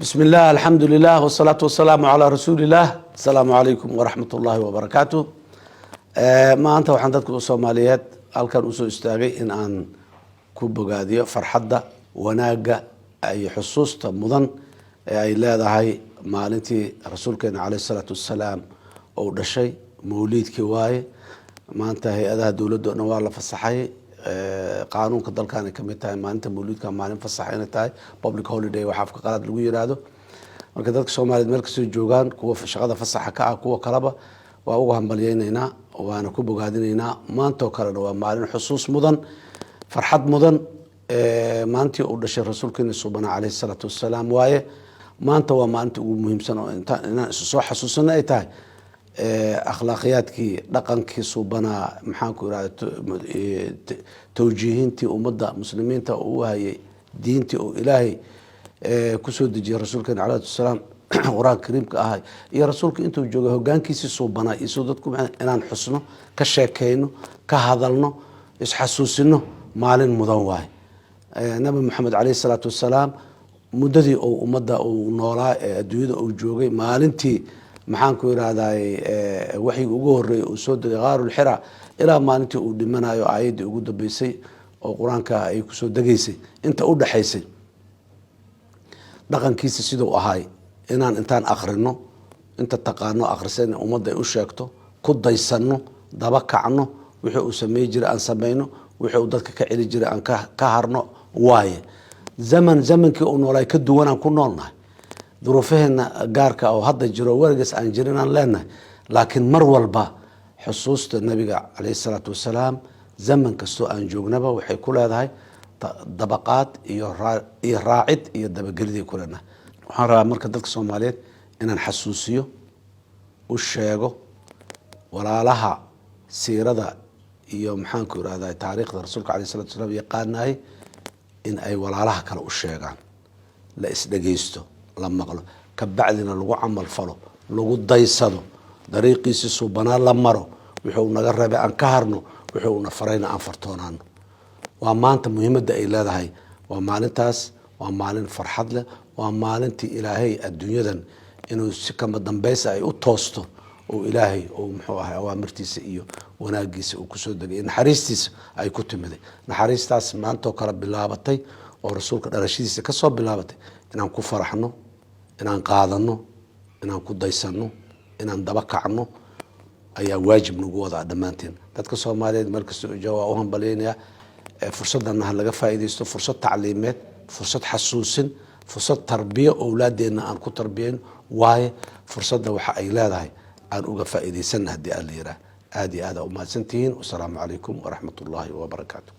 بسم الله الحمد لله والصلاة والسلام على رسول الله. السلام عليكم ورحمة الله وبركاته. ما أنت وحندتك الصوماليات halkan usoo istaagay in aan ku bogaadiyo farxadda wanaaga ay xusuusta mudan ee ay leedahay maalintii rasuulkeena calayhi salaatu wassalaam oo dhashay mawliidkii waaye maanta hay-adaha dowladda oo dhan waa la fasaxay qaanuunka dalkan ay ka mid tahay maalinta mawliidka maalin fasax inay tahay public holiday waxa afka qalaad lagu yiraahdo marka dadka Soomaaliyeed meel kastoo joogaan kuwa shaqada fasaxa ka ah kuwa kalaba waa ugu hambalyeynayna waana ku bogaadinaynaa maanta oo kale waa maalin xusuus mudan farxad mudan maantii uu dhashay rasuulkeena subhanahu alayhi salatu wassalaam waaye maanta waa maalinta ugu muhiimsan oo inaan soo xasuusana ay tahay akhlaaqiyadkii dhaqankii subhanahu maxaan ku iraahdaa tawjiihintii ummadda muslimiinta uu hayay diintii oo ilaahay ku soo dejiyay rasuulkeena calayhi salaam quraan kariimka ah iyo rasuulka intuu joogo hoggaankiisa subhanahu iyo dadku inaan xusno ka sheekeyno ka hadalno isxasuusino maalin mudan waay nabi maxamed calayhi salaatu wassalaam muddadii uu ummadda uu noolaa adduunyada uu joogay maalintii maxaan ku iraahday wixii ugu horeeyay uu soo degay qaarul xira ilaa maalintii uu dhimanayo aayadii ugu dambeysay oo quraanka ay ku soo degaysay inta u dhaxaysay dhaqankiisa sidoo ahaay inaan intaan akhrino inta taqaano akhrisan ummadda ay u sheegto ku daysano daba kacno wixii uu sameey jiray aan sameeyno wixii uu dadka ka celi jiray aan ka harno waaye zamankii uu noolay ka duwan aan ku noolnahay duruufaheena gaarka oo hadda jiro wargeys aan jirin aan leenahay laakiin mar walba xusuusta nabiga calayhi salaatu wassalaam zaman kastoo aan joognaba waxay ku leedahay dabaqaad iyo raacid iyo dabagelid ku leenahay waxaan rabaa marka dadka Soomaaliyeed inaan xasuusiyo u sheego walaalaha siirada iyo maxaan ku iraahdaa taariikhda rasuulka calayhi salaatu wassalaam yaqaanay in ay walaalaha kale u sheegaan la isdhageysto la maqlo ka bacdina lagu camal falo lagu daysado dariiqiisa subhanahu la maro wuxuu naga rabay aan ka harno wuxuu na farayna aan fartoonaano waa maanta muhiimadda ay leedahay waa maalintaas waa maalin farxad leh waa maalintii ilaahay adduunyadan inuu si kama dambaysa ay u toosto oo ilaahay oo muxuu ahaa awaamirtiisa iyo wanaagiisa uu ku soo degay naxariistiisa ay ku timiday naxariistaas maanta oo kala bilaabatay oo rasuulka dhalashadiisa ka soo bilaabatay inaan ku faraxno inaan qaadano inaan ku daysano inaan daba kacno ayaa waajib nagu wada dhamaanteen dadka Soomaaliyeed meel kasta oo jooga oo hambalyeynaya fursaddan laga faa'iideysto fursad tacliimeed fursad xasuusin fursad tarbiya awlaadeena aan ku tarbiyeyn waaye fursadda waxa ay leedahay aan uga faa'iideysan hadii aan leeyahay aad iyo aad u mahadsantihiin wassalaamu calaykum waraxmatullaahi wabarakaatuh